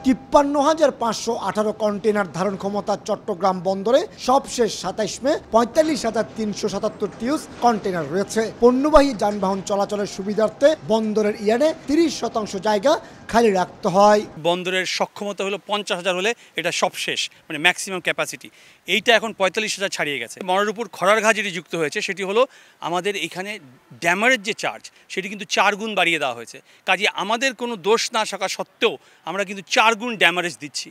৫৩,৫১৮ container ধারণ ক্ষমতা চট্টগ্রাম বন্দরে সবশেষ ২৭ মে ৪৫,৩৭৭ টিউস কন্টেনার রয়েছে। পণ্যবাহী যানবাহন চলাচলের সুবিধার্থে বন্দরের ইয়ার্ডে ৩০% জায়গা খালি রাখতে হয়। বন্দরের সক্ষমতা হলো ৫০,০০০ হলে এটা সবশেষ, মানে ম্যাক্সিমাম ক্যাপাসিটি। এইটা এখন ৪৫,০০০ ছাড়িয়ে গেছে। মনের উপর খরার ঘা যেটি যুক্ত হয়েছে সেটি হলো আমাদের এখানে ড্যামারের যে চার্জ সেটি কিন্তু ৪ গুণ বাড়িয়ে দেওয়া হয়েছে। কাজে আমাদের কোনো দোষ না থাকা সত্ত্বেও আমরা কিন্তু ৪ গুণ ড্যামারেজ দিচ্ছি।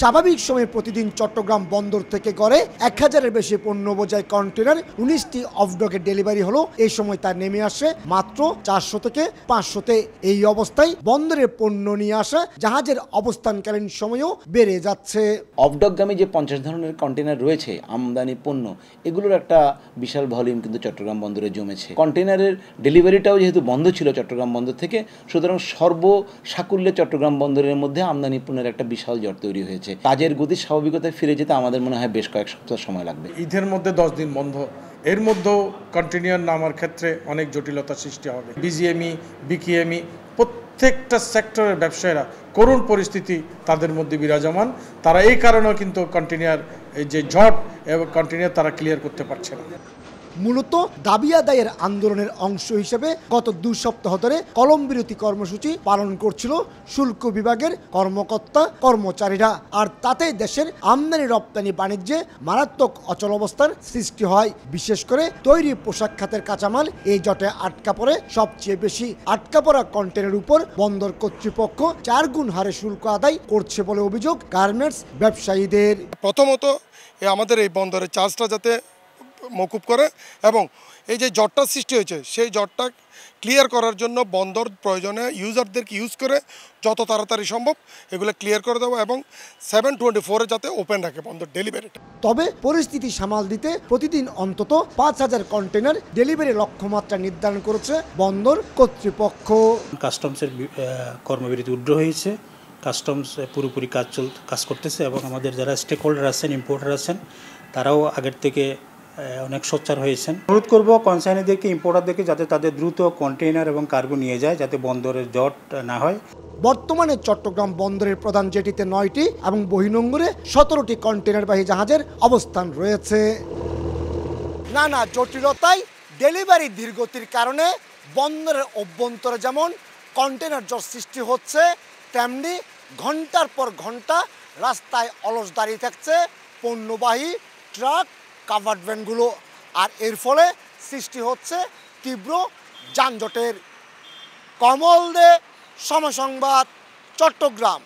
স্বাভাবিক সময়ে প্রতিদিন চট্টগ্রাম বন্দর থেকে গড়ে ১,০০০-এর বেশি পণ্য বোঝাই কন্টেনার ১৯টি অফডকে ডেলিভারি হলো। এই সময় তা নেমে আসে মাত্র ৪০০ থেকে ৫০০-তে। এই অবস্থায় বন্দরে পণ্য নিয়ে আসা জাহাজের অবস্থানকালীন সময়ও বেড়ে যাচ্ছে। অফডকগামী যে ৫০ ধরনের কন্টেনার রয়েছে আমদানি পণ্য, এগুলোর একটা বিশাল ভলিউম কিন্তু চট্টগ্রাম বন্দরে জমেছে। কন্টেনারের ডেলিভারিটাও যেহেতু বন্ধ ছিল চট্টগ্রাম বন্দর থেকে, সুতরাং সর্বসাকুল্যে চট্টগ্রাম বন্দরের মধ্যে আমদানি পণ্যের একটা বিশাল জট তৈরি হয়েছে। কাজের গতি স্বাভাবিকতায় ফিরে যেতে আমাদের মনে হয় বেশ কয়েক সপ্তাহ সময় লাগবে। ঈদের মধ্যে 10 দিন বন্ধ, এর মধ্যেও কন্টেনার নামার ক্ষেত্রে অনেক জটিলতা সৃষ্টি হবে। বিজিএমই, বিকিএমই প্রত্যেকটা সেক্টরের ব্যবসায়ীরা করুণ পরিস্থিতি তাদের মধ্যে বিরাজমান। তারা এই কারণেও কিন্তু কন্টেনার এই যে জট এবং কন্টেনার তারা ক্লিয়ার করতে পারছে না। মূলত দাবি আদায়ের আন্দোলনের অংশ হিসেবে গত ২ সপ্তাহ ধরে কলম বিরতি কর্মসূচি পালন করছিল শুল্ক বিভাগের কর্মকর্তা কর্মচারীরা। আর তাতে দেশের আমদানি রপ্তানি বাণিজ্যে মারাত্মক অচলাবস্থার সৃষ্টি হয়। বিশেষ করে তৈরি পোশাক খাতের কাঁচামাল এই জটে আটকা পড়ে। সবচেয়ে বেশি আটকা পড়া কন্টেনারের উপর বন্দর কর্তৃপক্ষ ৪ গুণ হারে শুল্ক আদায় করছে বলে অভিযোগ গার্মেন্টস ব্যবসায়ীদের। প্রথমত আমাদের এই বন্দরের চার্জটা যাতে মকুব করে এবং এই যে জটটা সৃষ্টি হয়েছে সেই জটটা ক্লিয়ার করার জন্য বন্দর প্রয়োজনে ইউজারদেরকে ইউজ করে যত তাড়াতাড়ি সম্ভব এগুলো ক্লিয়ার করে দেবো এবং 7/24 যাতে ওপেন রাখে বন্দর ডেলিভারিটা। তবে পরিস্থিতি সামাল দিতে প্রতিদিন অন্তত ৫,০০০ কন্টেনার ডেলিভারি লক্ষ্যমাত্রা নির্ধারণ করেছে বন্দর কর্তৃপক্ষ। কাস্টমসের কর্মবিরতি উড্র হয়েছে। কাস্টমস পুরোপুরি কাজ করতেছে এবং আমাদের যারা স্টেক হোল্ডার আছেন, ইম্পোর্টার আছেন, তারাও আগের থেকে অনেক সোচ্চার হয়েছেন। অনুরোধ করব কনসাইনিদেরকে, ইম্পোর্টারদেরকে যাতে তাদের দ্রুত কন্টেইনার এবং কার্গো নিয়ে যায়, যাতে বন্দরের জট না হয়। বর্তমানে চট্টগ্রাম বন্দরের প্রধান জেটিতে 9টি এবং বহির্নোঙরে 17টি কন্টেনারবাহী জাহাজের অবস্থান রয়েছে। নানা জটিলতায় ডেলিভারি ধীরগতির কারণে বন্দরের অভ্যন্তরে যেমন কন্টেনার জট সৃষ্টি হচ্ছে, তেমনি ঘন্টার পর ঘন্টা রাস্তায় অলস দাঁড়িয়ে থাকছে পণ্যবাহী ট্রাক, কাভার্ড ভ্যানগুলো। আর এর ফলে সৃষ্টি হচ্ছে তীব্র যানজটের। কমল দে, সময় সংবাদ, চট্টগ্রাম।